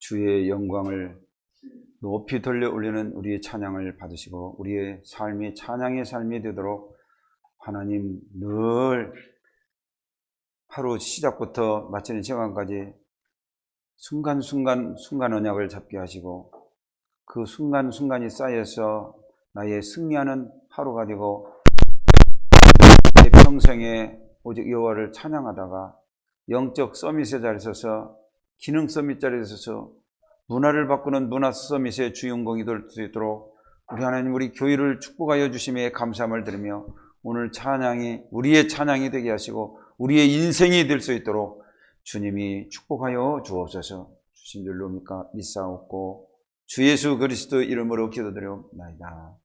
주의 영광을 높이 돌려 올리는 우리의 찬양을 받으시고 우리의 삶이 찬양의 삶이 되도록 하나님 늘 하루 시작부터 마치는 시간까지 순간순간 언약을 잡게 하시고 그 순간순간이 쌓여서 나의 승리하는 하루가 되고 내 평생에 오직 여호와를 찬양하다가 영적 서밋의 자리에 서서 기능 서밋 자리에 서서 문화를 바꾸는 문화 서밋의 주인공이 될 수 있도록 우리 하나님 우리 교회를 축복하여 주심에 감사함을 드리며 오늘 찬양이 우리의 찬양이 되게 하시고 우리의 인생이 될 수 있도록 주님이 축복하여 주옵소서. 주신 줄로 믿사옵고 주 예수 그리스도 이름으로 기도드리옵나이다.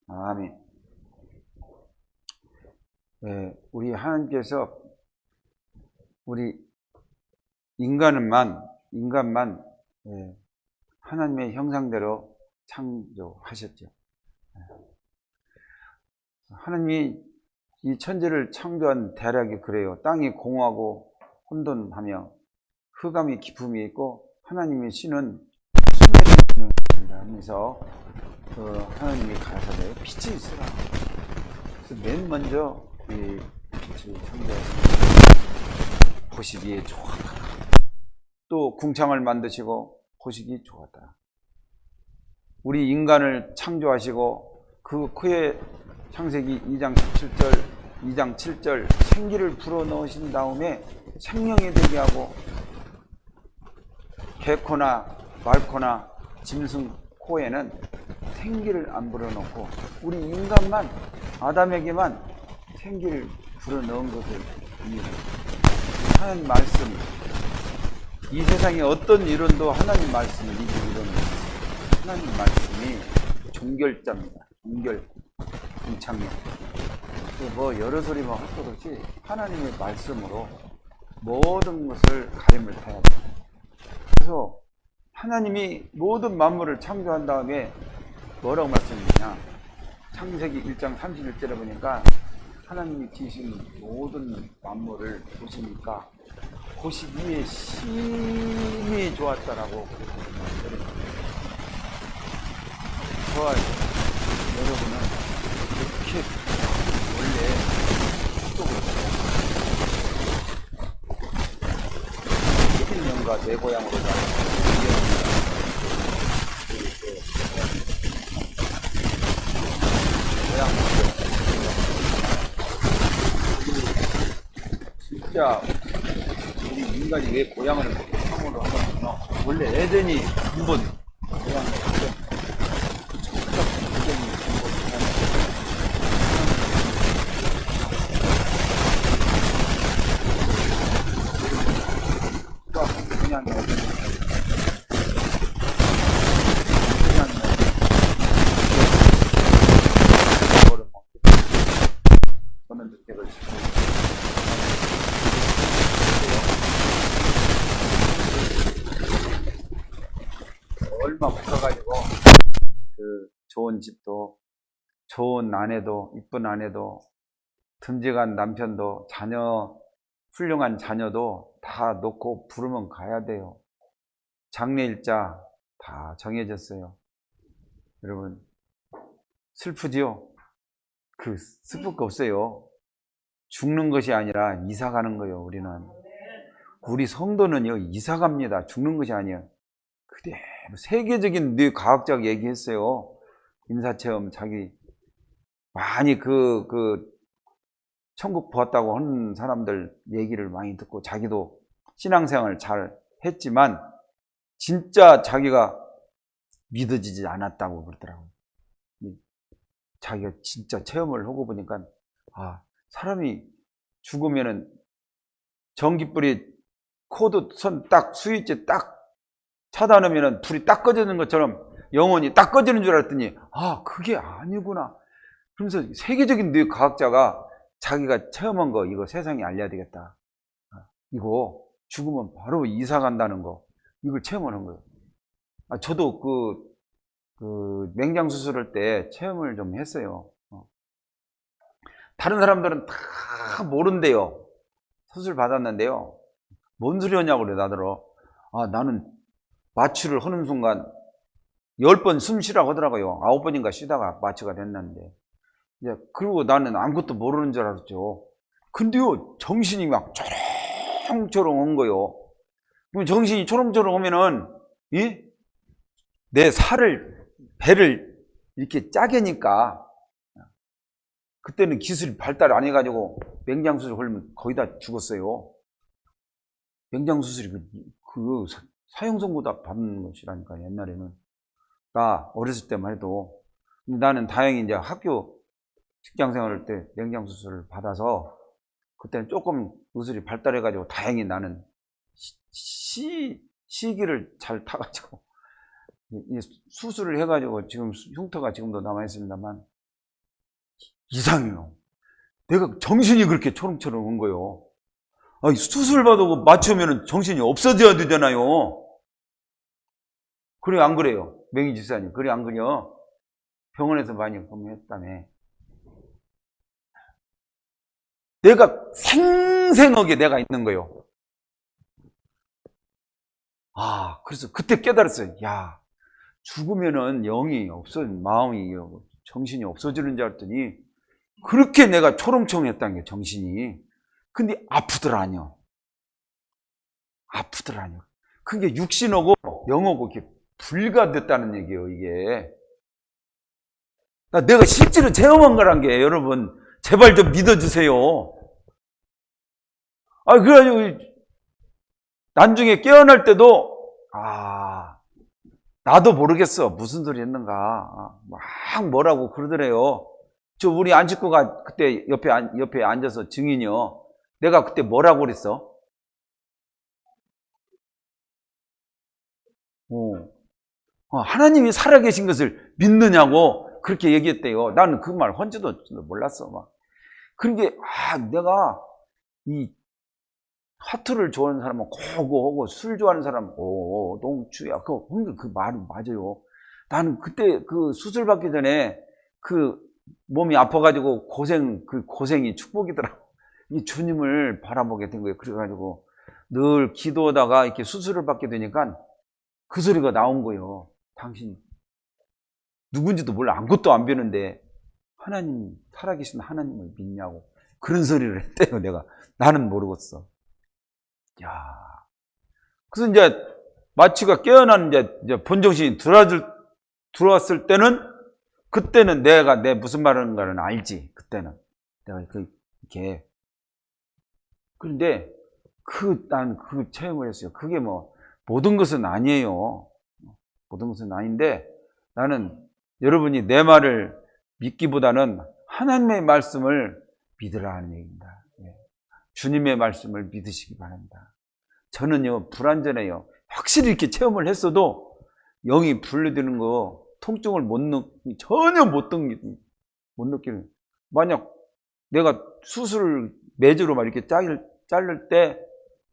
아멘. 네, 우리 하나님께서 우리 인간만 하나님의 형상대로 창조하셨죠. 하나님이 이 천지를 창조한 대략이 그래요. 땅이 공허하고 혼돈하며 흑암이 기품이 있고 하나님의 신은 수면이 있습니다 하면서 하나님이 가라사대 빛이 있으라. 그래서 맨 먼저 이 빛을 창조하셨습니다. 보시기에 좋았다. 또 궁창을 만드시고 보시기 좋았다. 우리 인간을 창조하시고 그 후에 창세기 2장 7절 생기를 불어넣으신 다음에 생명이 되게 하고 개코나 말코나 짐승 코에는 생기를 안 불어넣고 우리 인간만 아담에게만 생기를 불어넣은 것을 하나님 말씀 이 세상에 어떤 이론도 하나님 말씀을 이길 이론은 하나님 말씀이 종결자입니다. 종결 궁창력 뭐 여러 소리만 할 것 없이 하나님의 말씀으로 모든 것을 가림을 타야 돼요. 그래서 하나님이 모든 만물을 창조한 다음에 뭐라고 말씀했냐 창세기 1장 31절에 보니까 하나님이 지으신 모든 만물을 보시니까 보시기에 심히 좋았다라고 저와 여러분은 이렇게 원래 속으로 11년과 내 고향으로 가는 진짜 우리 인간이 왜 고향을 처음으로 하거든요. 원래 에덴이 근본 고향을 저는 주택을 얼마 붙어가지고 그 좋은 집도 좋은 아내도 이쁜 아내도 듬직한 남편도 자녀 훌륭한 자녀도 다 놓고 부르면 가야 돼요. 장례일자 다 정해졌어요. 여러분 슬프지요? 그 슬플 거 없어요. 죽는 것이 아니라 이사 가는 거예요. 우리 성도는요 이사 갑니다. 죽는 것이 아니에요. 그대로 세계적인 뇌 과학자가 얘기했어요. 인사체험 자기 많이 천국 보았다고 하는 사람들 얘기를 많이 듣고 자기도 신앙생활을 잘 했지만 진짜 자기가 믿어지지 않았다고 그러더라고요. 자기가 진짜 체험을 하고 보니까 사람이 죽으면은 전기불이 코드 선 딱 스위치 딱 차단하면은 불이 딱 꺼지는 것처럼 영혼이 딱 꺼지는 줄 알았더니 그게 아니구나. 그러면서 세계적인 뇌 과학자가 자기가 체험한 거 이거 세상에 알려야 되겠다. 이거 죽으면 바로 이사 간다는 거 이걸 체험하는 거예요. 저도 그 맹장 수술할 때 체험을 좀 했어요. 다른 사람들은 다 모른대요. 수술 받았는데요. 뭔 소리 하냐고 그래 나더러. 나는 마취를 하는 순간 10번 숨 쉬라고 하더라고요. 9번인가 쉬다가 마취가 됐는데. 이제 그리고 나는 아무것도 모르는 줄 알았죠. 근데요, 정신이 막 초롱초롱 온 거요. 그럼 정신이 초롱초롱 오면은, 예? 내 배를 이렇게 짜게니까, 그때는 기술이 발달 안 해가지고, 맹장수술 걸면 거의 다 죽었어요. 맹장수술이 사형선고다 받는 것이라니까, 옛날에는. 나 어렸을 때만 해도. 나는 다행히 이제 학교 직장 생활할 때 맹장수술을 받아서, 그때는 조금 의술이 발달해가지고 다행히 나는 시기를 잘 타가지고 수술을 해가지고 지금 흉터가 지금도 남아있습니다만 이상해요. 내가 정신이 그렇게 초롱초롱 온 거예요. 아니, 수술 받고 맞추면 정신이 없어져야 되잖아요. 그래 안 그래요? 맹희 집사님, 그래 안 그래요? 병원에서 많이 근무했다며. 내가 생생하게 내가 있는 거예요. 그래서 그때 깨달았어요. 야, 죽으면은 영이 마음이, 정신이 없어지는 줄 알았더니, 그렇게 내가 초롱초롱했다는 게 정신이. 근데 아프더라뇨. 그게 육신하고 영하고 이렇게 불가됐다는 얘기예요, 이게. 내가 실제로 체험한 거란 게, 여러분, 제발 좀 믿어주세요. 그래가지고, 나중에 깨어날 때도, 나도 모르겠어. 무슨 소리 했는가. 막 뭐라고 그러더래요. 우리 안식구가 그때 옆에 앉아서 증인이요. 내가 그때 뭐라고 그랬어? 하나님이 살아계신 것을 믿느냐고 그렇게 얘기했대요. 나는 그 말 헌지도 몰랐어. 막. 그러니까, 내가 이 화투를 좋아하는 사람은 고고하고 술 좋아하는 사람은 농추야. 그 말은 맞아요. 나는 그때 그 수술 받기 전에 그 몸이 아파가지고 고생이 축복이더라고. 이 주님을 바라보게 된 거예요. 그래가지고 늘 기도하다가 이렇게 수술을 받게 되니까 그 소리가 나온 거예요. 당신 누군지도 몰라. 아무것도 안 배우는데 하나님, 살아계신 하나님을 믿냐고. 그런 소리를 했대요, 내가. 나는 모르겠어. 그래서 이제 마취가 깨어난 이제 본정신이 들어왔을 때는, 그때는 내가 무슨 말하는가는 알지. 그때는 내가 이렇게. 그런데 난 그 체험을 했어요. 그게 모든 것은 아니에요. 모든 것은 아닌데, 나는 여러분이 내 말을 믿기보다는 하나님의 말씀을 믿으라는 얘기입니다. 주님의 말씀을 믿으시기 바랍니다. 저는요, 불완전해요. 확실히 이렇게 체험을 했어도 영이 분리되는 거, 통증을 전혀 못 느끼는. 만약 내가 수술을 매주로 막 이렇게 자를 때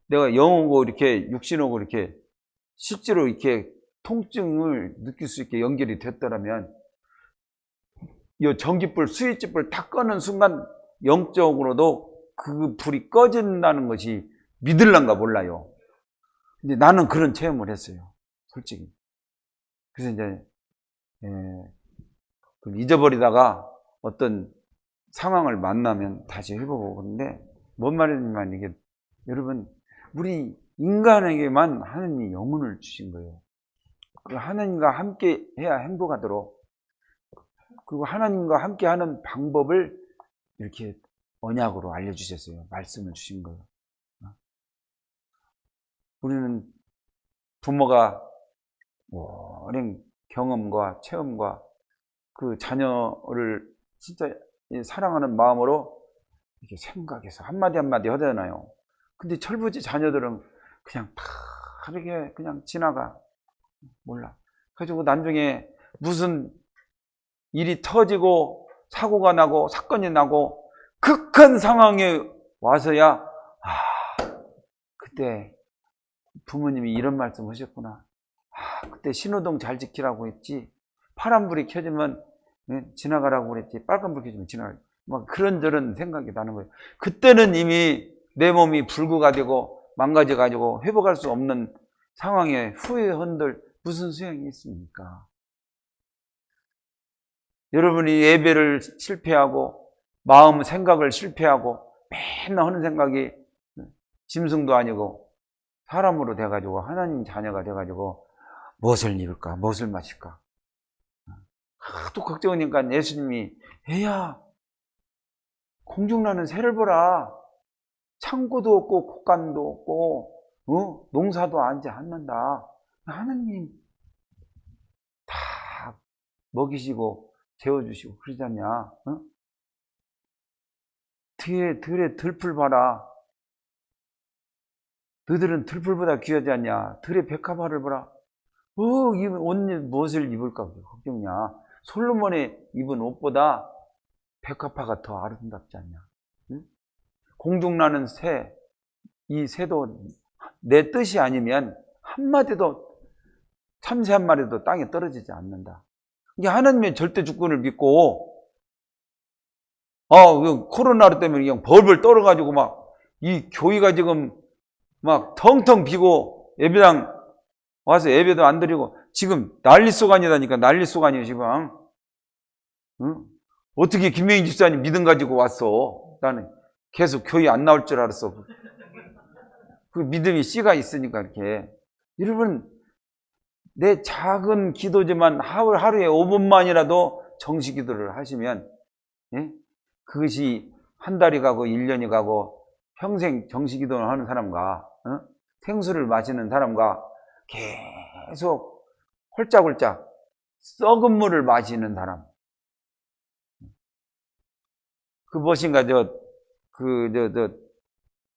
내가 영하고 이렇게 육신하고 이렇게 실제로 이렇게 통증을 느낄 수 있게 연결이 됐더라면, 이 전기불, 스위치불 다 끄는 순간 영적으로도 그 불이 꺼진다는 것이 믿을란가 몰라요. 근데 나는 그런 체험을 했어요, 솔직히. 그래서 이제 잊어버리다가 어떤 상황을 만나면 다시 해보고. 그런데 뭔 말이냐면, 이게 여러분, 우리 인간에게만 하나님이 영혼을 주신 거예요. 그 하나님과 함께 해야 행복하도록, 그리고 하나님과 함께 하는 방법을 이렇게 언약으로 알려주셨어요. 말씀을 주신 거예요. 우리는 부모가 오랜 경험과 체험과 그 자녀를 진짜 사랑하는 마음으로 이렇게 생각해서 한마디 한마디 하잖아요. 근데 철부지 자녀들은 그냥 다 이렇게 그냥 지나가. 몰라. 그래가지고 나중에 무슨 일이 터지고 사고가 나고 사건이 나고 극한 상황에 와서야, 그때 부모님이 이런 말씀 하셨구나. 그때 신호등 잘 지키라고 했지. 파란불이 켜지면 지나가라고 그랬지. 빨간불 켜지면 지나가. 막 그런저런 생각이 나는 거예요. 그때는 이미 내 몸이 불구가 되고 망가져가지고 회복할 수 없는 상황에 후회 흔들 무슨 소용이 있습니까? 여러분이 예배를 실패하고 마음 생각을 실패하고 맨날 하는 생각이 짐승도 아니고 사람으로 돼가지고 하나님 자녀가 돼가지고 무엇을 입을까 무엇을 마실까 하도 걱정하니까 예수님이 애야 공중나는 새를 보라. 창고도 없고 곡간도 없고 농사도 하지 않는다. 하나님 다 먹이시고 재워주시고 그러지 않냐? 들에 들풀 봐라. 너희들은 들풀보다 귀하지 않냐? 들의 백합화를 보라. 옷 무엇을 입을까 걱정이냐? 솔로몬의 입은 옷보다 백합화가 더 아름답지 않냐? 응? 공중나는 새, 이 새도 내 뜻이 아니면 한마디도 참새 한 마리도 땅에 떨어지지 않는다. 이게 하나님의 절대 주권을 믿고 코로나 때문에 그냥 벌벌 떨어가지고 막 이 교회가 지금 막 텅텅 비고 예배당 와서 예배도 안 드리고 지금 난리속 아니다니까 난리속 아니에요 지금. 응? 어떻게 김명희 집사님 믿음 가지고 왔어? 나는 계속 교회 안 나올 줄 알았어. 그 믿음이 씨가 있으니까 이렇게. 여러분 내 작은 기도지만 하루에 5분만이라도 정시 기도를 하시면 그것이 한 달이 가고 1년이 가고 평생 정시 기도를 하는 사람과 생수를 마시는 사람과 계속 홀짝홀짝 썩은 물을 마시는 사람 그 무엇인가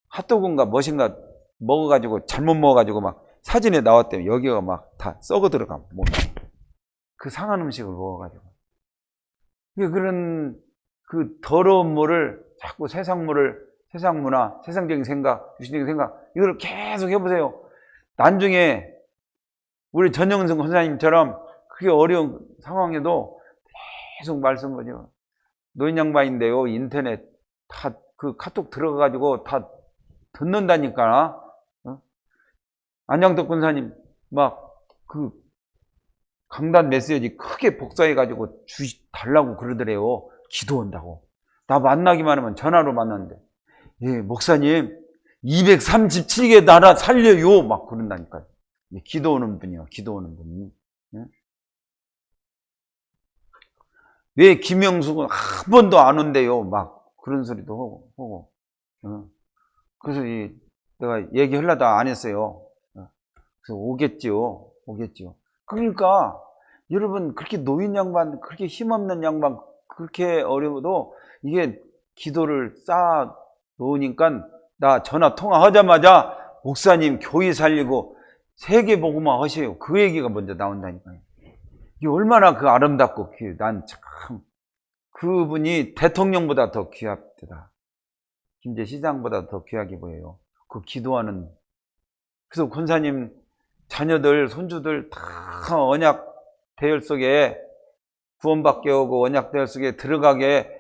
핫도그인가 무엇인가 먹어가지고 잘못 먹어가지고 막 사진에 나왔대요. 여기가 막 다 썩어 들어가 몸에. 그 상한 음식을 먹어가지고 그런 그 더러운 물을 자꾸 세상 물을 세상 문화, 세상적인 생각, 유신적인 생각 이걸 계속 해보세요. 나중에 우리 전영승 권사님처럼 그게 어려운 상황에도 계속 말씀하죠. 노인 양반인데요. 인터넷 다 그 카톡 들어가가지고 다 듣는다니까. 안양덕 권사님 막 그 강단 메시지 크게 복사해가지고 달라고 그러더래요. 기도한다고. 나 만나기만 하면 전화로 만났는데 예, 목사님 237개 나라 살려요 막 그런다니까요. 기도하는 분이요. 기도하는 분이. 왜 김영숙은 한 번도 안 온대요 막 그런 소리도 하고. 그래서 내가 얘기하려다 안 했어요. 그래서 오겠지요. 그러니까 여러분 그렇게 노인 양반 그렇게 힘없는 양반 그렇게 어려워도 이게 기도를 쌓아 놓으니까 나 전화 통화하자마자 목사님 교회 살리고 세계 복음화 하세요. 그 얘기가 먼저 나온다니까요. 이게 얼마나 그 아름답고 난 참 그분이 대통령보다 더 귀하다. 김제 시장보다 더 귀하게 보여요. 그 기도하는. 그래서 권사님 자녀들 손주들 다 언약 대열 속에 구원받게 오고 언약 대열 속에 들어가게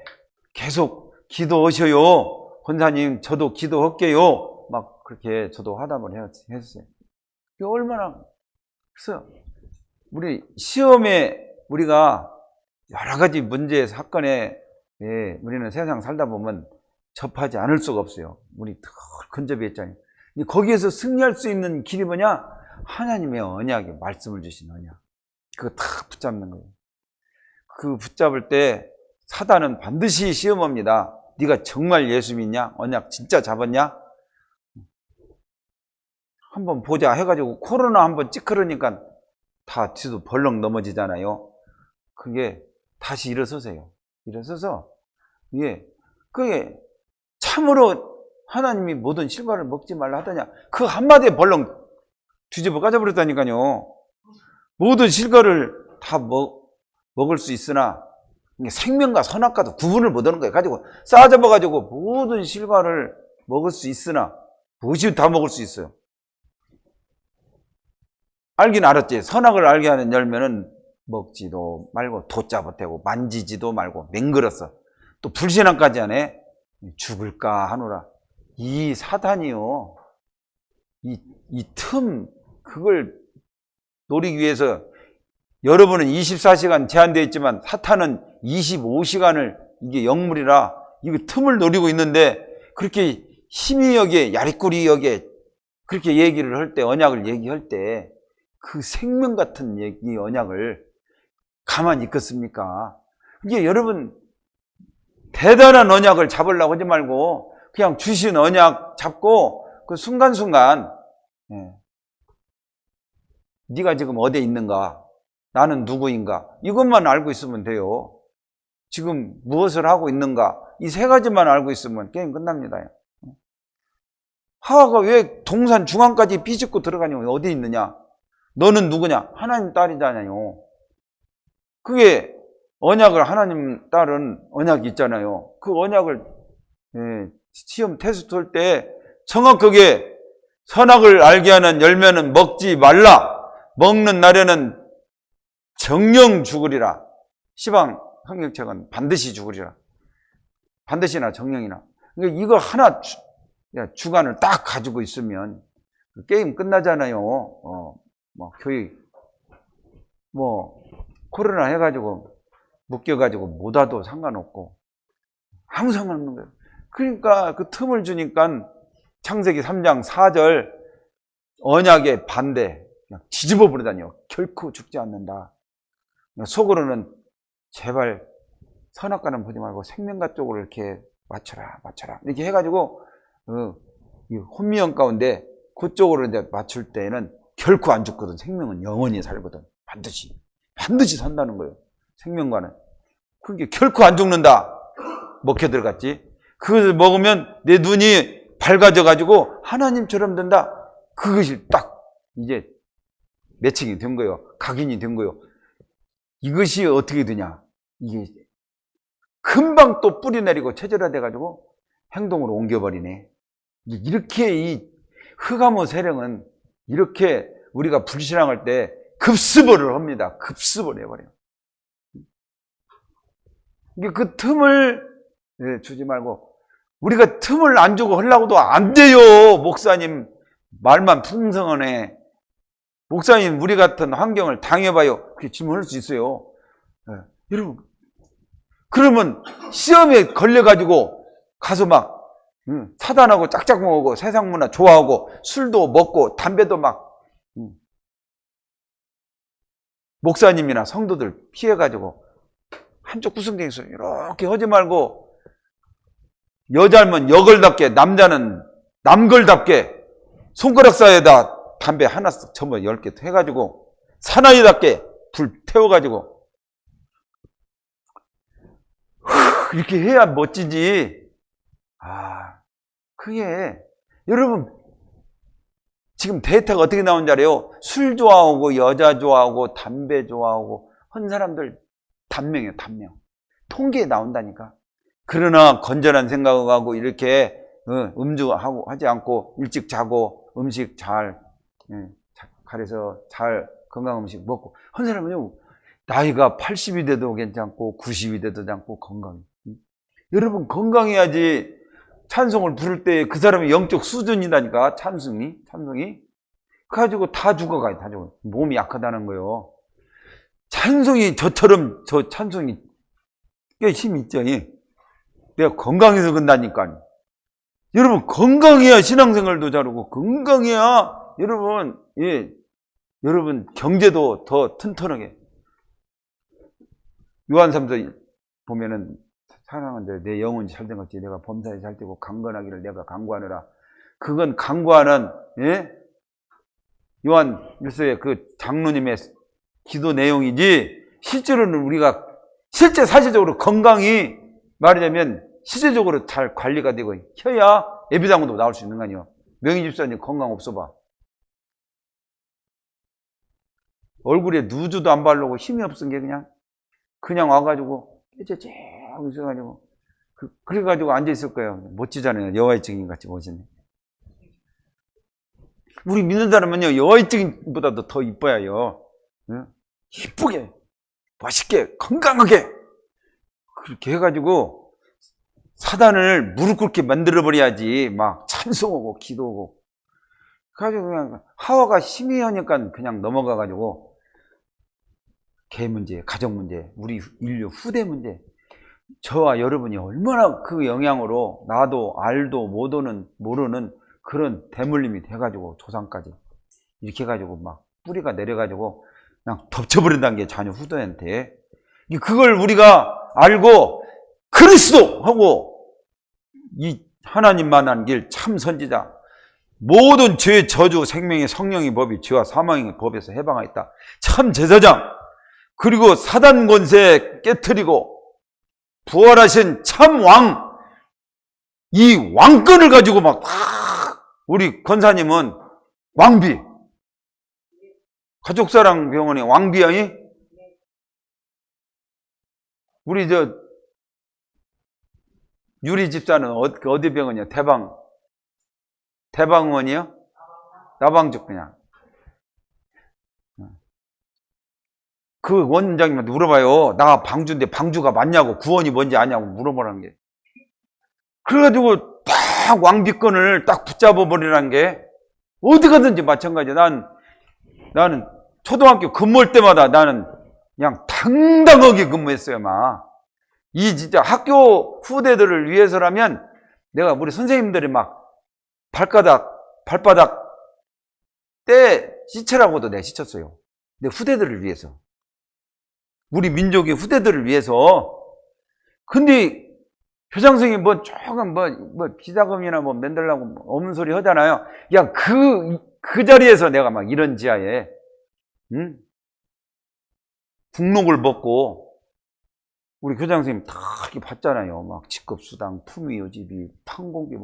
계속 기도하셔요. 권사님 저도 기도할게요. 막 그렇게 저도 화답을 했어요. 이게 얼마나. 그래서 우리 시험에 우리가 여러 가지 문제 사건에 우리는 세상 살다 보면 접하지 않을 수가 없어요. 우리 더 근접해 있잖아요. 거기에서 승리할 수 있는 길이 뭐냐? 하나님의 언약에 말씀을 주신 언약. 그거 다 붙잡는 거예요. 그 붙잡을 때 사단은 반드시 시험합니다. 네가 정말 예수 믿냐? 언약 진짜 잡았냐? 한번 보자 해가지고 코로나 한번 찌그러니까 다 뒤도 벌렁 넘어지잖아요. 그게 다시 일어서세요. 일어서서 그게 참으로 하나님이 모든 실과를 먹지 말라 하더냐 그 한마디에 벌렁 뒤집어 까져버렸다니까요. 모든 실과를 다 먹을 수 있으나 생명과 선악과도 구분을 못하는 거예요. 가지고 싸잡아가지고 모든 실과를 먹을 수 있으나 무엇이 다 먹을 수 있어요. 알긴 알았지. 선악을 알게 하는 열매는 먹지도 말고 돛자 보태고 만지지도 말고 맹글었어. 또 불신앙까지 하네. 죽을까 하노라. 이 사단이요. 이 틈 그걸 노리기 위해서 여러분은 24시간 제한되어 있지만 사탄은 25시간을 이게 영물이라 이거 틈을 노리고 있는데 그렇게 힘이 여기에 야리꾸리 여기에 그렇게 얘기를 할 때 언약을 얘기할 때 그 생명 같은 얘기 언약을 가만히 있겠습니까? 이게 여러분 대단한 언약을 잡으려고 하지 말고 그냥 주신 언약 잡고 그 순간순간 네가 지금 어디에 있는가? 나는 누구인가? 이것만 알고 있으면 돼요. 지금 무엇을 하고 있는가? 이 세 가지만 알고 있으면 게임 끝납니다. 하와가 왜 동산 중앙까지 비집고 들어가냐고. 어디 있느냐? 너는 누구냐? 하나님 딸이잖아요. 그게 언약을 하나님 딸은 언약이 있잖아요. 그 언약을 시험 테스트 할 때 정확하게 선악을 알게 하는 열매는 먹지 말라. 먹는 날에는 정령 죽으리라. 시방 성경책은 반드시 죽으리라. 반드시나 정령이나. 그러니까 이거 하나 주관을 딱 가지고 있으면 게임 끝나잖아요. 교육 코로나 해가지고 묶여가지고 못 와도 상관없고 아무 상관없는 거예요. 그러니까 그 틈을 주니까 창세기 3장 4절 언약의 반대 그냥 뒤집어 버리다니요. 결코 죽지 않는다. 속으로는 제발 선악과는 보지 말고 생명과 쪽으로 이렇게 맞춰라 이렇게 해가지고 이 혼미형 가운데 그쪽으로 이제 맞출 때는 결코 안 죽거든. 생명은 영원히 살거든. 반드시 산다는 거예요. 생명과는. 그게 결코 안 죽는다. 먹혀 들어갔지. 그것을 먹으면 내 눈이 밝아져가지고 하나님처럼 된다. 그것이 딱 이제 매칭이 된 거예요. 각인이 된 거예요. 이것이 어떻게 되냐. 이게 금방 또 뿌리 내리고 체질화돼가지고 행동으로 옮겨버리네. 이렇게 이 흑암의 세력은 이렇게 우리가 불신앙할 때 급습을 합니다. 급습을 해버려요. 그 틈을 주지 말고 우리가 틈을 안 주고 하려고도 안 돼요. 목사님 말만 풍성하네. 목사님 우리 같은 환경을 당해봐요. 그렇게 질문할 수 있어요. 여러분 그러면 시험에 걸려가지고 가서 막 사단하고 짝짝 먹고 세상 문화 좋아하고 술도 먹고 담배도 막 목사님이나 성도들 피해가지고 한쪽 구석탱이에서 이렇게 하지 말고 여자면 여걸답게 남자는 남걸답게 손가락 사이에다 담배 하나 전부 10개 해가지고 사나이답게 불 태워가지고 이렇게 해야 멋지지. 그게 여러분 지금 데이터가 어떻게 나오는지 알아요? 술 좋아하고 여자 좋아하고 담배 좋아하고 한 사람들 단명이에요. 단명. 통계에 나온다니까. 그러나 건전한 생각하고 이렇게 음주하고 하지 않고 일찍 자고 음식 잘 가려서 잘 건강한 음식 먹고 한 사람은요 나이가 80이 돼도 괜찮고 90이 돼도 괜찮고 건강해. 여러분 건강해야지 찬송을 부를 때 그 사람의 영적 수준이라니까. 찬송이 그래가지고 다 죽어가요. 다 죽어. 몸이 약하다는 거예요. 찬송이 저처럼 저 찬송이 꽤 힘이 있죠. 내가 건강해서 그런다니까. 여러분 건강해야 신앙생활도 잘하고 건강해야 여러분 여러분 경제도 더 튼튼하게. 요한삼서 보면은 사랑하는 내 영혼이 잘된 것이 내가 범사에 잘되고 강건하기를 내가 강구하느라. 그건 강구하는 요한 1서의 그 장로님의 기도 내용이지 실제로는 우리가 실제 사실적으로 건강이 말하자면 실제적으로 잘 관리가 되고 해야 예비당원도 나올 수 있는 거 아니에요. 명의집사님 건강 없어봐. 얼굴에 누주도 안 바르고 힘이 없은 게 그냥 와가지고 깨재재 하고 있어가지고 그래가지고 앉아있을 거예요. 멋지잖아요. 여호와의 증인 같이 멋있네. 우리 믿는 사람은요 여호와의 증인보다도 더 이뻐야 해요. 이쁘게 멋있게 건강하게 그렇게 해가지고 사단을 무릎 꿇게 만들어버려야지. 막 찬송하고 기도하고 그래가지고 그냥 하와가 심의하니까 그냥 넘어가가지고 개 문제, 가정 문제, 우리 인류 후대 문제, 저와 여러분이 얼마나 그 영향으로 나도 알도 모르는 그런 대물림이 돼가지고 조상까지 이렇게 해가지고 막 뿌리가 내려가지고 그냥 덮쳐버린다는 게 자녀 후대한테. 그걸 우리가 알고 그리스도 하고 이 하나님만한 길 참 선지자, 모든 죄, 저주, 생명의 성령의 법이 죄와 사망의 법에서 해방하였다. 참 제사장, 그리고 사단 권세 깨트리고 부활하신 참 왕, 이 왕권을 가지고 막 우리 권사님은 왕비, 가족사랑 병원의 왕비양이, 우리 저 유리 집사는 어디 병원이야? 대방원이요? 나방죽 그냥. 그 원장님한테 물어봐요. 나 방주인데 방주가 맞냐고, 구원이 뭔지 아냐고 물어보라는 게. 그래가지고 딱 왕비권을 딱 붙잡아 버리라는 게, 어디 가든지 마찬가지야. 나는 초등학교 근무할 때마다 나는 그냥 당당하게 근무했어요, 막. 이 진짜 학교 후대들을 위해서라면 내가 우리 선생님들이 막 발바닥 때 씻으라고도 내가 씻었어요. 내 후대들을 위해서. 우리 민족의 후대들을 위해서. 근데 교장선생님이 조금 비자금이나 만들려고 없는 소리 하잖아요. 야, 그 자리에서 내가 막 이런 지하에, 응? 국록을 벗고, 우리 교장선생님 다 이렇게 봤잖아요. 막 직급수당, 품위여집이, 판공비,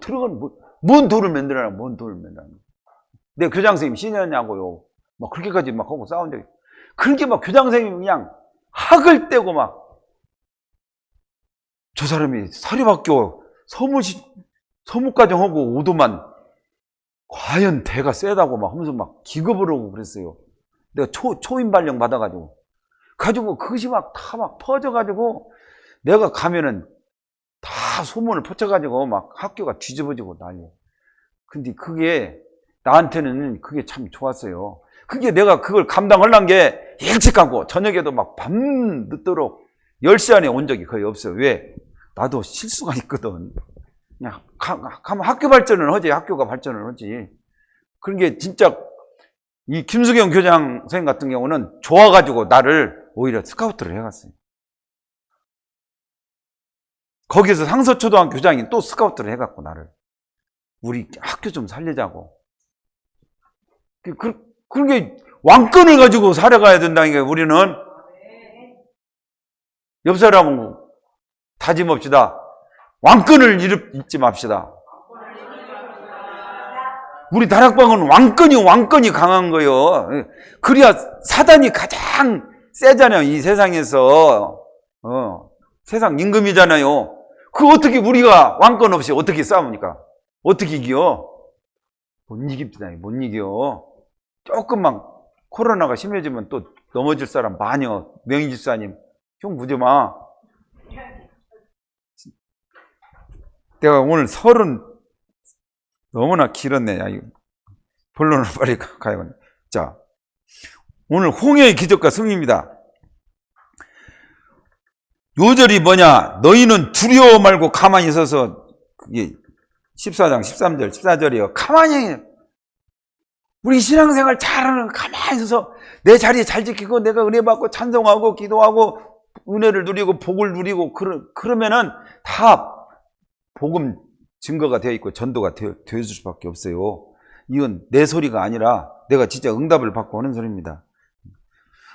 들어가는, 뭔 돈을 만들어라, 뭔 돈을 만들어라. 내 교장선생님 신이었냐고요. 막 그렇게까지 막 하고 싸운 적이. 그렇게 막 교장선생님 그냥 학을 떼고 막, 저 사람이 사립학교 서무과정 하고 오도만 과연 대가 세다고 막 하면서 막 기겁을 하고 그랬어요. 내가 초임 발령 받아가지고. 그것이 막 다 막 퍼져가지고 내가 가면은 다 소문을 퍼쳐가지고 막 학교가 뒤집어지고 난리야. 근데 그게 나한테는 그게 참 좋았어요. 그게 내가 그걸 감당하려는 게 일찍 가고 저녁에도 막 밤 늦도록 10시 안에 온 적이 거의 없어요. 왜? 나도 실수가 있거든. 그냥 가면 학교 발전을 하지, 학교가 발전을 하지. 그런 게 진짜 이 김수경 교장 선생님 같은 경우는 좋아가지고 나를 오히려 스카우트를 해갔어요. 거기서 상서초등학교 교장이 또 스카우트를 해갖고 나를, 우리 학교 좀 살리자고. 그런 게 왕권을 가지고 살아가야 된다는 게, 우리는 옆 사람은 다짐합시다. 왕권을 잊지 맙시다. 우리 다락방은 왕권이 강한 거예요. 그래야 사단이 가장 세잖아요, 이 세상에서. 세상 임금이잖아요. 어떻게 우리가 왕권 없이 어떻게 싸웁니까? 어떻게 이겨? 못 이깁니다. 못 이겨. 조금만 코로나가 심해지면 또 넘어질 사람 마녀, 명의집사님, 형 무지 마. 내가 오늘 30 너무나 길었네. 야, 본론으로 빨리 가야겠네. 자, 오늘 홍해의 기적과 승리입니다. 요절이 뭐냐? 너희는 두려워 말고 가만히 있어서, 그게 14장 13절 14절이요. 가만히, 우리 신앙생활 잘하는, 가만히 있어서 내 자리 잘 지키고 내가 은혜 받고 찬송하고 기도하고 은혜를 누리고 복을 누리고 그러면은 다 복음 증거가 되어 있고 전도가 되어줄 수밖에 없어요. 이건 내 소리가 아니라 내가 진짜 응답을 받고 하는 소리입니다.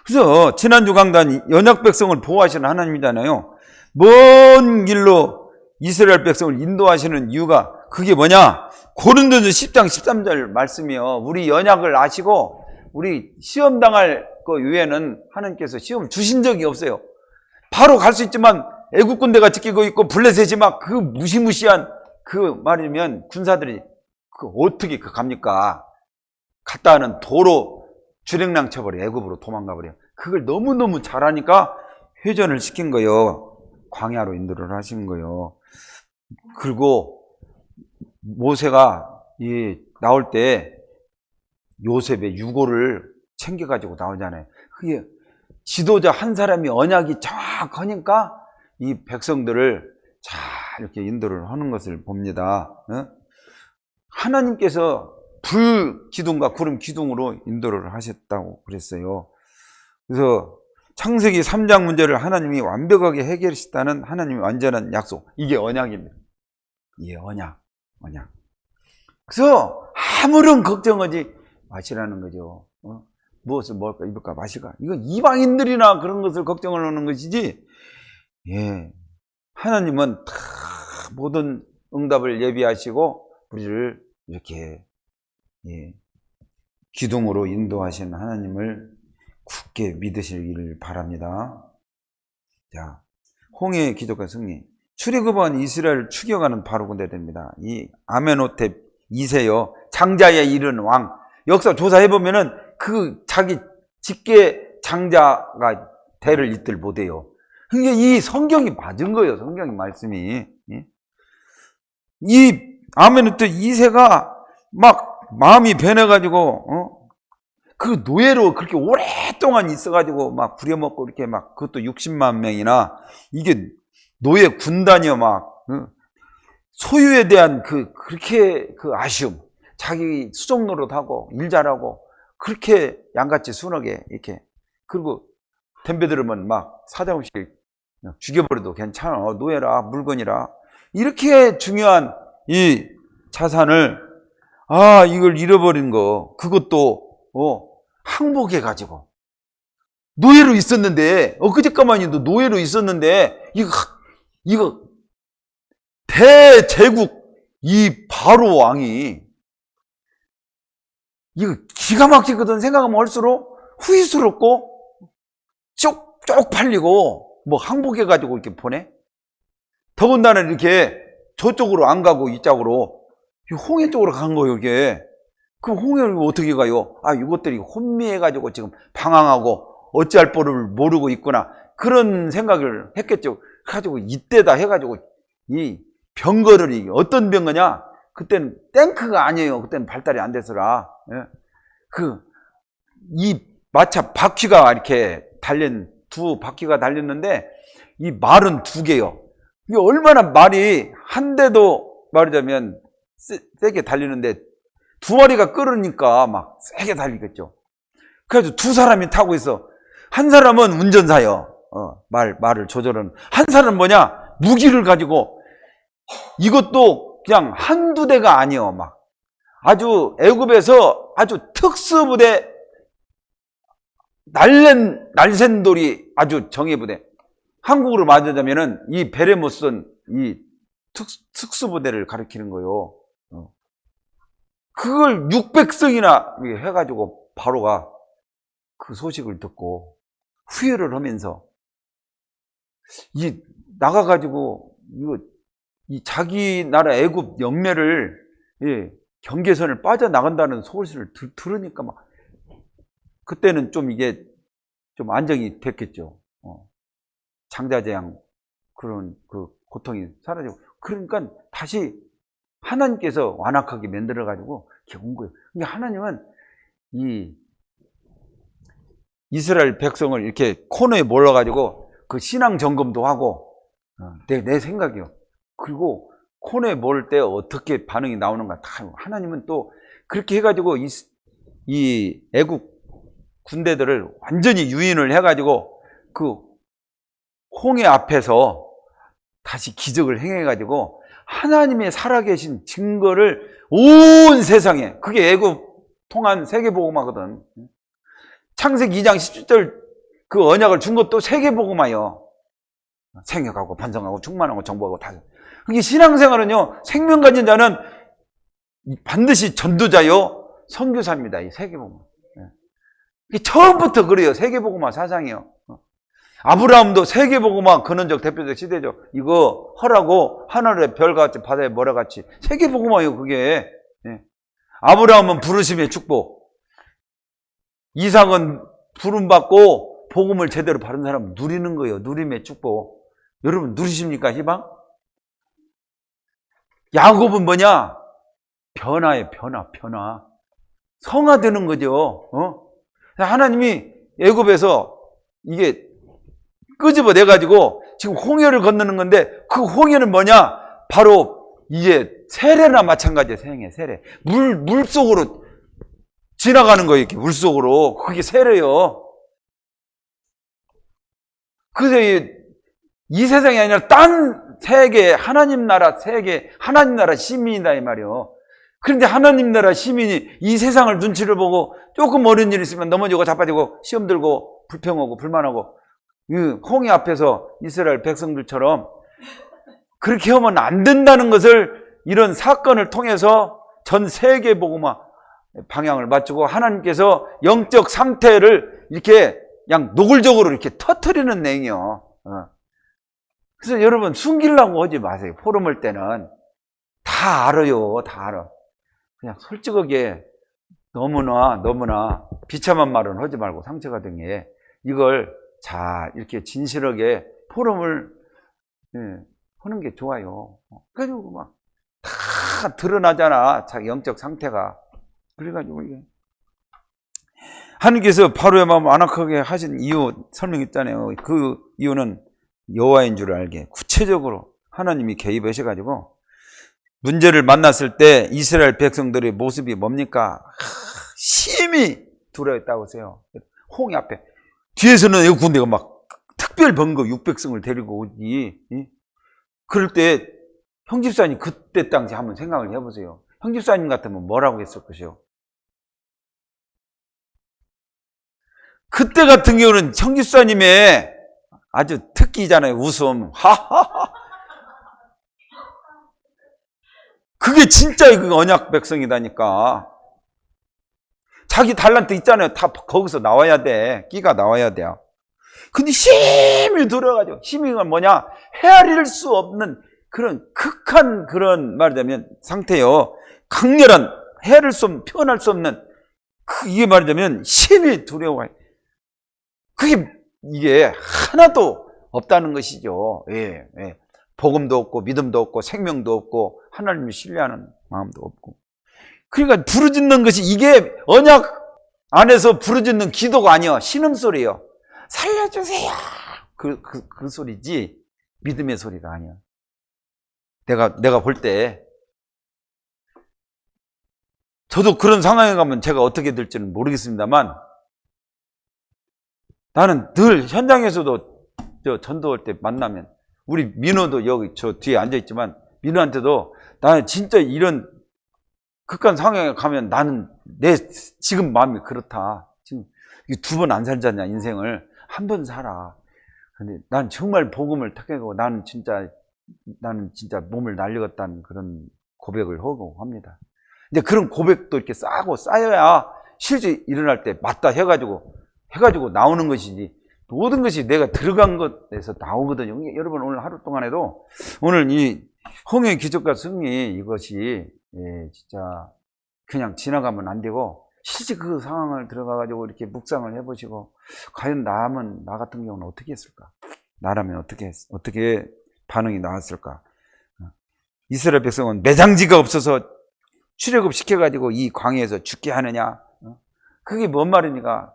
그래서 지난주 강단 연약 백성을 보호하시는 하나님이잖아요. 먼 길로 이스라엘 백성을 인도하시는 이유가 그게 뭐냐? 고린도전서 10장 13절 말씀이요. 우리 연약을 아시고 우리 시험 당할 거 외에는 하나님께서 시험 주신 적이 없어요. 바로 갈 수 있지만 애국 군대가 지키고 있고 블레셋이 막 그 무시무시한 그 말이면 군사들이 어떻게 갑니까? 갔다 하는 도로 주랭랑 쳐버려. 애굽으로 도망가버려. 그걸 너무너무 잘하니까 회전을 시킨 거예요. 광야로 인도를 하신 거예요. 그리고 모세가 나올 때 요셉의 유고를 챙겨가지고 나오잖아요. 그게 지도자 한 사람이 언약이 정확하니까 이 백성들을 잘 이렇게 인도를 하는 것을 봅니다. 하나님께서 불 기둥과 구름 기둥으로 인도를 하셨다고 그랬어요. 그래서 창세기 3장 문제를 하나님이 완벽하게 해결하셨다는 하나님의 완전한 약속. 이게 언약입니다. 이게 언약. 그래서 아무런 걱정하지 마시라는 거죠. 무엇을 먹을까, 입을까, 마실까. 이건 이방인들이나 그런 것을 걱정을 하는 것이지, 예. 하나님은 다 모든 응답을 예비하시고, 우리를 이렇게, 예. 기둥으로 인도하신 하나님을 굳게 믿으시기를 바랍니다. 자, 홍해의 기적과 승리. 출애굽한 이스라엘을 추격하는 바로 군대 됩니다. 이 아멘호텝 2세요. 장자에 이른 왕. 역사 조사해보면은 그 자기 직계 장자가 대를 잇들 못해요. 그러니까 이 성경이 맞은 거예요. 성경의 말씀이. 이 아멘호텝 2세가 막 마음이 변해가지고, 그 노예로 그렇게 오랫동안 있어가지고 막 부려먹고 이렇게 막 그것도 60만 명이나 이게 노예 군단이요. 막 소유에 대한 그렇게 아쉬움, 자기 수종 노릇하고 일 잘하고 그렇게 양같이 순하게 이렇게, 그리고 덤벼들으면 막 사정없이 죽여버려도 괜찮아, 노예라 물건이라, 이렇게 중요한 이 자산을 이걸 잃어버린 거, 그것도 항복해가지고 노예로 있었는데, 엊그제까만해도 노예로 있었는데, 이거 대제국 이 바로 왕이 이거 기가 막히거든. 생각하면 할수록 후회스럽고 쪽팔리고, 뭐 항복해가지고 이렇게 보내. 더군다나 이렇게 저쪽으로 안 가고 이쪽으로 홍해 쪽으로 간 거예요. 이게 그럼 홍해를 어떻게 가요? 이것들이 혼미해가지고 지금 방황하고 어찌할 바를 모르고 있구나, 그런 생각을 했겠죠. 가지고 이때다 해가지고 이 병거를, 어떤 병거냐? 그때는 탱크가 아니에요. 그때는 발달이 안 돼서라. 이 마차 바퀴가 이렇게 두 바퀴가 달렸는데 이 말은 두 개요. 이게 얼마나 말이 한 대도 말하자면 세게 달리는데 두 마리가 끌으니까 막 세게 달리겠죠. 그래서 두 사람이 타고 있어. 한 사람은 운전사요. 말을 조절하는. 한 사람은 뭐냐? 무기를 가지고, 이것도 그냥 한두 대가 아니요. 막 아주 애굽에서 아주 특수부대, 날샌돌이 아주 정예부대. 한국으로 말하자면은 이 베레모스는 이 특수부대를 가리키는 거요. 그걸 600성이나 해가지고 바로가 그 소식을 듣고 후회를 하면서 나가가지고 이 자기 나라 애굽 영내를, 경계선을 빠져나간다는 소식을 들으니까 막 그때는 좀 이게 좀 안정이 됐겠죠. 장자재앙 그런 그 고통이 사라지고, 그러니까 다시 하나님께서 완악하게 만들어가지고 이렇게 온 거예요. 그러니까 하나님은 이 이스라엘 백성을 이렇게 코너에 몰라가지고 그 신앙 점검도 하고, 내 생각이요. 그리고 코너에 몰 때 어떻게 반응이 나오는가 다 하나님은 또 그렇게 해가지고 이 애국 군대들을 완전히 유인을 해가지고 그 홍해 앞에서 다시 기적을 행해가지고 하나님의 살아계신 증거를 온 세상에, 그게 애굽 통한 세계복음화거든. 창세기 2장 17절 그 언약을 준 것도 세계복음화요. 생육하고 번성하고 충만하고 정복하고 다. 그게 신앙생활은요, 생명 가진 자는 반드시 전도자요 선교사입니다. 이 세계복음화. 이게 처음부터 그래요. 세계복음화 사상이요. 아브라함도 세계복음화 근원적 대표적 시대죠. 이거 허라고 하늘의 별같이 바다의 모래같이 세계복음화요. 그게. 아브라함은 부르심의 축복, 이삭은 부름받고 복음을 제대로 바른 사람 누리는 거예요. 누림의 축복. 여러분 누리십니까? 희망? 야곱은 뭐냐? 변화의 변화. 성화되는 거죠. 하나님이 애굽에서 이게 끄집어내 가지고 지금 홍해를 건너는 건데, 그 홍해는 뭐냐? 바로 이제 세례나 마찬가지예요. 세례. 물 속으로 지나가는 거예요. 이렇게 물 속으로. 그게 세례요. 그래서 이 세상이 아니라 딴 세계, 하나님 나라 세계, 하나님 나라 시민이다 이 말이요. 그런데 하나님 나라 시민이 이 세상을 눈치를 보고 조금 어려운 일 있으면 넘어지고 자빠지고 시험 들고 불평하고 불만하고, 홍해 앞에서 이스라엘 백성들처럼 그렇게 하면 안 된다는 것을 이런 사건을 통해서 전 세계 복음화 방향을 맞추고 하나님께서 영적 상태를 이렇게 그냥 노골적으로 이렇게 터뜨리는 내용이요. 그래서 여러분 숨기려고 하지 마세요. 포럼 할 때는 다 알아요. 다 알아. 그냥 솔직하게 너무나 비참한 말은 하지 말고 상처가 된 게 이걸 잘 이렇게 진실하게 포럼을 하는 게 좋아요. 그래가지고 막 다 드러나잖아. 자기 영적 상태가. 그래가지고 이게 하나님께서 바로의 마음을 완악하게 하신 이유 설명했잖아요. 그 이유는 여호와인 줄 알게 구체적으로 하나님이 개입하셔가지고 문제를 만났을 때 이스라엘 백성들의 모습이 뭡니까? 심히 두려웠다고 하세요. 홍해 앞에 뒤에서는 애국 군대가 막 특별 번거 600성을 데리고 오지. 그럴 때 형집사님 그때 당시 한번 생각을 해보세요. 형집사님 같으면 뭐라고 했을 것이요? 그때 같은 경우는 형집사님의 아주 특기잖아요. 웃음. 하하하. 그게 진짜 그 언약 백성이다니까. 자기 달란트 있잖아요. 다 거기서 나와야 돼. 끼가 나와야 돼요. 근데 힘이 들어가지고, 힘이 뭐냐? 헤아릴 수 없는 그런 극한 그런 말하자면 상태요. 강렬한 헤아릴 수 없는, 표현할 수 없는 이게 말하자면 힘이 두려워요. 그게 이게 하나도 없다는 것이죠. 예. 복음도 없고 믿음도 없고 생명도 없고 하나님을 신뢰하는 마음도 없고. 그러니까 부르짖는 것이 이게 언약 안에서 부르짖는 기도가 아니야. 신음소리예요. 살려주세요. 그 소리지 믿음의 소리가 아니야. 내가 볼 때 저도 그런 상황에 가면 제가 어떻게 될지는 모르겠습니다만 나는 늘 현장에서도 저 전도할 때 만나면 우리 민호도 여기 저 뒤에 앉아있지만 민호한테도 나는 진짜 이런 극한 상황에 가면 나는 내 지금 마음이 그렇다. 지금 2번 안 살잖냐 인생을. 한 번 살아. 근데 난 정말 복음을 택하고 나는 진짜 몸을 날리겠다는 그런 고백을 하고 합니다. 근데 그런 고백도 이렇게 쌓여야 실제 일어날 때 맞다 해가지고 나오는 것이지 모든 것이 내가 들어간 것에서 나오거든요. 여러분 오늘 하루 동안에도 오늘 이 홍해 기적과 승리 이것이 진짜 그냥 지나가면 안 되고 실제 그 상황을 들어가가지고 이렇게 묵상을 해보시고 과연 나 같은 경우는 어떻게 했을까? 나라면 어떻게 반응이 나왔을까? 이스라엘 백성은 매장지가 없어서 출애굽 시켜가지고 이 광야에서 죽게 하느냐? 그게 뭔 말입니까?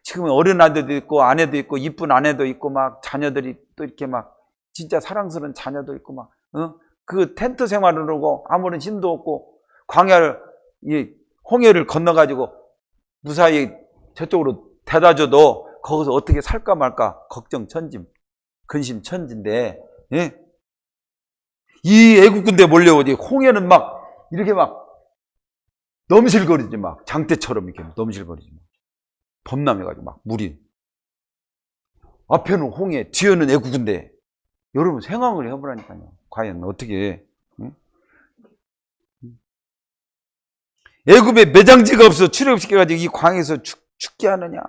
지금 어린 아들도 있고 아내도 있고 이쁜 아내도 있고 막 자녀들이 또 이렇게 막 진짜 사랑스러운 자녀도 있고 막 그 텐트 생활을 하고 아무런 힘도 없고 광야를 홍해를 건너가지고 무사히 저쪽으로 대다줘도 거기서 어떻게 살까 말까 걱정 천짐 근심 천진데 이 애국 군대 몰려오지 홍해는 막 이렇게 막 넘실거리지 막 장대처럼 이렇게 넘실거리지 막 범람해가지고 막 물이 앞에는 홍해 뒤에는 애국 군대. 여러분 생각을 해보라니까요. 과연 어떻게 애굽에 매장지가 없어 출애굽시켜가지고 이 광에서 죽게 하느냐.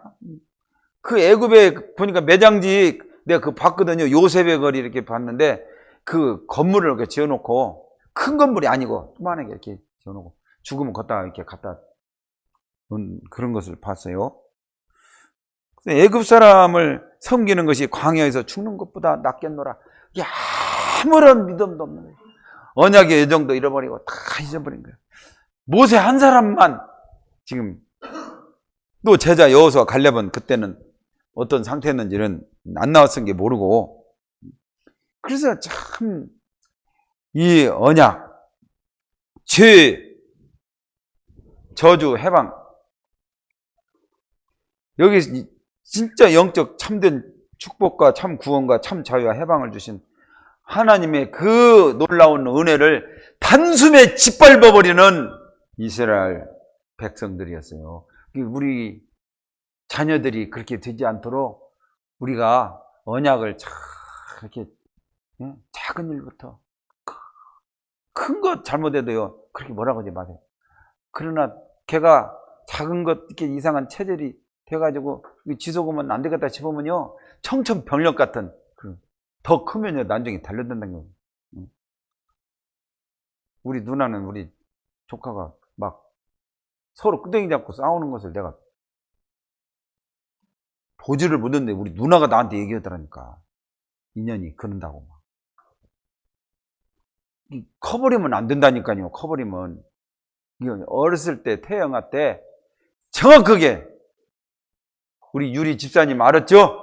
그 애굽에 보니까 매장지 내가 그 봤거든요. 요셉의 거리 이렇게 봤는데 그 건물을 이렇게 지어놓고 큰 건물이 아니고 조그만하게 이렇게 지어놓고 죽으면 걷다가 이렇게 갖다 놓은 그런 것을 봤어요. 애굽 사람을 섬기는 것이 광야에서 죽는 것보다 낫겠노라. 이게 아무런 믿음도 없는 거예요. 언약의 예정도 잃어버리고 다 잊어버린 거예요. 모세 한 사람만 지금 또 제자 여호수아 갈렙은 그때는 어떤 상태였는지는 안 나왔은 게 모르고, 그래서 참 이 언약, 죄, 저주, 해방, 여기 진짜 영적 참된 축복과 참 구원과 참 자유와 해방을 주신 하나님의 그 놀라운 은혜를 단숨에 짓밟아버리는 이스라엘 백성들이었어요. 우리 자녀들이 그렇게 되지 않도록 우리가 언약을 이렇게 작은 일부터 큰 것 잘못해도요 그렇게 뭐라고 하지 마세요. 그러나 걔가 작은 것 이렇게 이상한 체질이 돼가지고 지속하면 안 되겠다 싶으면요 청천벽력 같은 더 크면요 난중에 달려든다는 거예요. 우리 누나는 우리 조카가 막 서로 끄댕이 잡고 싸우는 것을 내가 보지를 못했는데 우리 누나가 나한테 얘기하더라니까. 인연이 그런다고 막. 커버리면 안 된다니까요. 커버리면. 어렸을 때 태영아 때 정확하게 우리 유리 집사님 알았죠?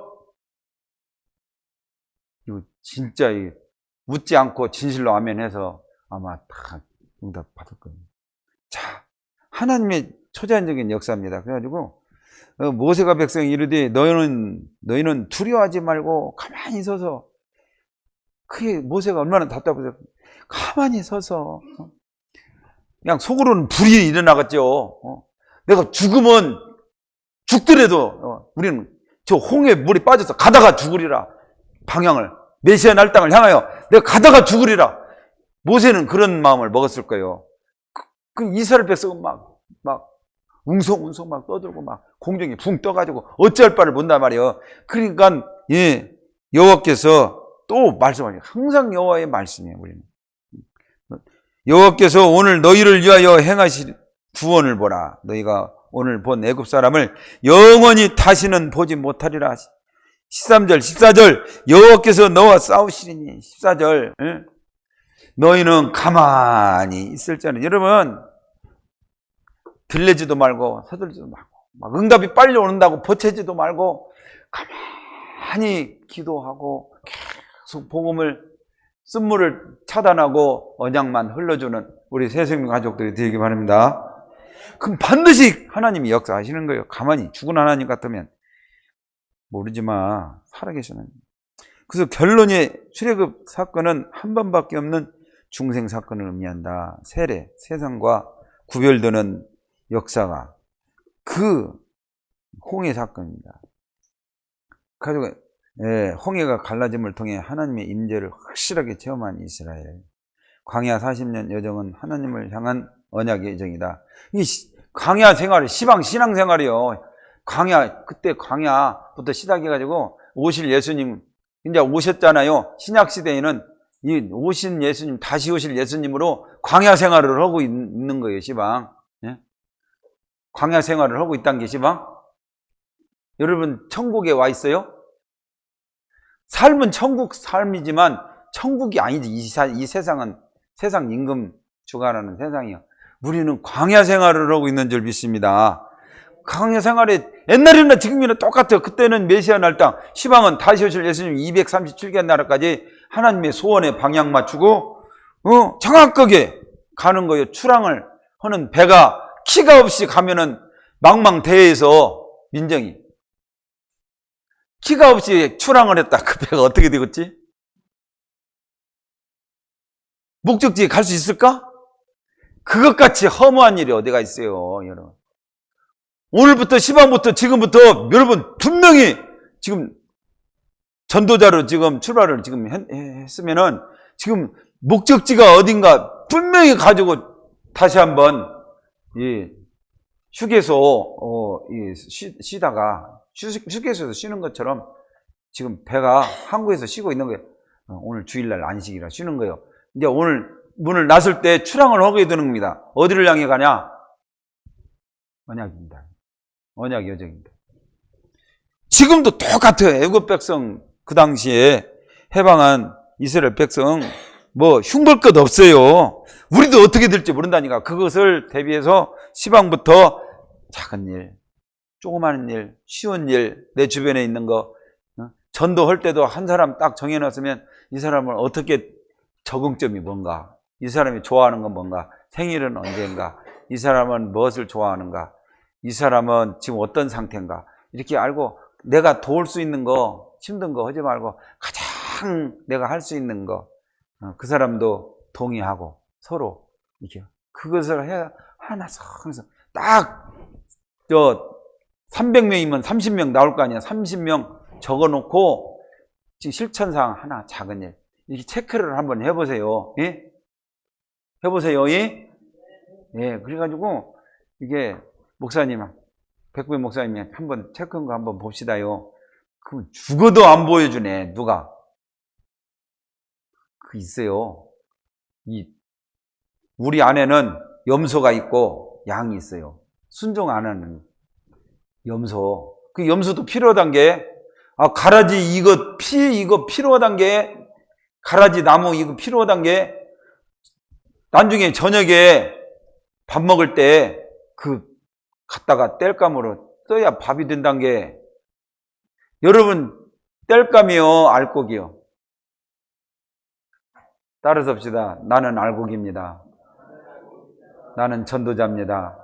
이거 진짜 묻지 않고 진실로 아멘해서 아마 다 응답 받을 거예요. 자, 하나님의 초자연적인 역사입니다. 그래가지고 모세가 백성이 이르되 너희는 두려워하지 말고 가만히 서서, 그게 모세가 얼마나 답답해서 가만히 서서 그냥 속으로는 불이 일어나겠죠. 내가 죽으면 죽더라도 우리는 저 홍해 물이 빠져서 가다가 죽으리라. 방향을 메시아 날 땅을 향하여 내가 가다가 죽으리라. 모세는 그런 마음을 먹었을 거예요. 그 이스라엘 백성은 막 웅성웅성 막 떠들고 막 공중에 붕 떠가지고 어찌할 바를 못단 말이에요. 그러니까 여호와께서 또 말씀하세요. 항상 여호와의 말씀이에요. 우리는 여호와께서 오늘 너희를 위하여 행하실 구원을 보라. 너희가 오늘 본 애굽 사람을 영원히 다시는 보지 못하리라. 13절 14절 여호와께서 너와 싸우시리니 14절 너희는 가만히 있을 자는, 여러분 들레지도 말고 서들지도 말고 막 응답이 빨리 오는다고 버티지도 말고 가만히 기도하고 계속 복음을 쓴물을 차단하고 언약만 흘러주는 우리 새생명 가족들이 되기 바랍니다. 그럼 반드시 하나님이 역사하시는 거예요. 가만히 죽은 하나님 같으면 모르지만 살아계시는. 그래서 결론의 출애굽 사건은 한 번밖에 없는 중생 사건을 의미한다. 세례, 세상과 구별되는 역사가 그 홍해 사건입니다. 가지고 홍해가 갈라짐을 통해 하나님의 임재를 확실하게 체험한 이스라엘. 광야 40년 여정은 하나님을 향한 언약의 여정이다. 이 광야 생활이 시방 신앙 생활이요. 그때 광야부터 시작해가지고 오실 예수님 이제 오셨잖아요. 신약 시대에는 이 오신 예수님, 다시 오실 예수님으로 광야 생활을 하고 있는 거예요. 시방. 광야 생활을 하고 있다는 게 시방. 여러분 천국에 와 있어요? 삶은 천국 삶이지만 천국이 아니지. 이 세상은 세상 임금 주관하는 세상이요. 우리는 광야 생활을 하고 있는 줄 믿습니다. 광야 생활에 옛날이나 지금이나 똑같아요. 그때는 메시아 날 땅, 시방은 다시 오실 예수님 237개 나라까지 하나님의 소원에 방향 맞추고 정확하게 가는 거예요. 출항을 하는 배가 키가 없이 가면은 망망대해에서 민정이 키가 없이 출항을 했다. 그 배가 어떻게 되겠지? 목적지에 갈 수 있을까? 그것같이 허무한 일이 어디가 있어요, 여러분. 오늘부터 시방부터 지금부터 여러분 분명히 지금 전도자로 지금 출발을 지금 했으면은 지금 목적지가 어딘가 분명히 가지고 다시 한번 휴게소 쉬다가 휴게소에서 쉬는 것처럼 지금 배가 항구에서 쉬고 있는 거예요. 오늘 주일날 안식이라 쉬는 거예요. 이제 오늘 문을 나설 때 출항을 하게 되는 겁니다. 어디를 향해 가냐? 언약입니다. 언약 여정입니다. 지금도 똑같아요. 애굽 백성 그 당시에 해방한 이스라엘 백성 뭐 흉볼 것 없어요. 우리도 어떻게 될지 모른다니까. 그것을 대비해서 시방부터 작은 일, 조그마한 일, 쉬운 일, 내 주변에 있는 거, 전도할 때도 한 사람 딱 정해놨으면 이 사람을 어떻게 적응점이 뭔가, 이 사람이 좋아하는 건 뭔가, 생일은 언젠가, 이 사람은 무엇을 좋아하는가, 이 사람은 지금 어떤 상태인가, 이렇게 알고 내가 도울 수 있는 거, 힘든 거 하지 말고 가장 내가 할 수 있는 거, 그 사람도 동의하고 서로 이렇게 그것을 해야 하나 성서 딱 300명이면 30명 나올 거 아니야. 30명 적어놓고 지금 실천사항 하나 작은 일 이렇게 체크를 한번 해보세요. 예? 해보세요. 예? 예. 그래가지고 이게 목사님, 백부의 목사님이 한번 체크한 거 한번 봅시다요. 그럼 죽어도 안 보여주네. 누가? 그 있어요. 우리 안에는 염소가 있고 양이 있어요. 순종 안 하는 염소. 그 염소도 필요하단 게, 가라지 이거 필요하단 게, 가라지 나무 이거 필요하단 게, 나중에 저녁에 밥 먹을 때 갖다가 땔감으로 써야 밥이 된단 게, 여러분, 땔감이요, 알곡이요? 따라서 합시다. 나는 알곡입니다. 나는 전도자입니다.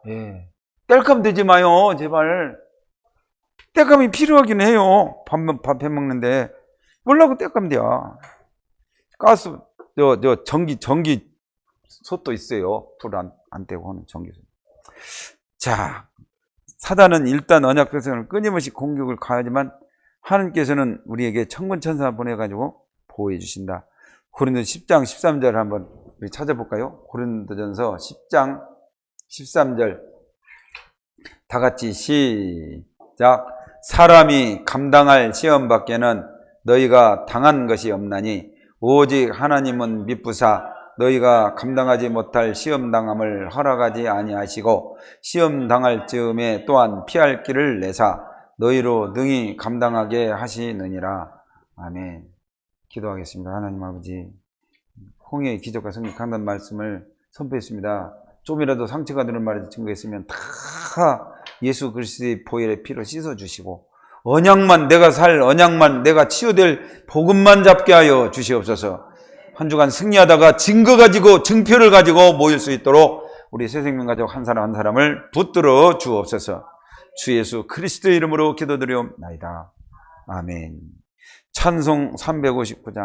예. 땔감 되지 마요, 제발. 땔감이 필요하긴 해요. 밥 해먹는데. 뭐라고 땔감 돼요? 가스, 전기 솥도 있어요. 불 안 떼고 하는 전기솥. 자, 사단은 일단 언약 백성을 끊임없이 공격을 가하지만 하나님께서는 우리에게 천군천사 보내가지고 보호해 주신다. 고린도 10장 13절 한번 우리 찾아볼까요? 고린도전서 10장 13절 다 같이 시작. 사람이 감당할 시험 밖에는 너희가 당한 것이 없나니 오직 하나님은 미쁘사 너희가 감당하지 못할 시험당함을 허락하지 아니하시고 시험당할 즈음에 또한 피할 길을 내사 너희로 능히 감당하게 하시느니라. 아멘. 기도하겠습니다. 하나님 아버지, 홍해의 기적과 성령 강단 말씀을 선포했습니다. 좀이라도 상처가 되는 말에 증거했으면 다 예수 그리스도의 보혈의 피로 씻어주시고 언약만 내가 치유될 복음만 잡게 하여 주시옵소서. 한 주간 승리하다가 증거 가지고 증표를 가지고 모일 수 있도록 우리 새생명 가족 한 사람 한 사람을 붙들어 주옵소서. 주 예수 그리스도의 이름으로 기도드리옵나이다. 아멘. 찬송 359장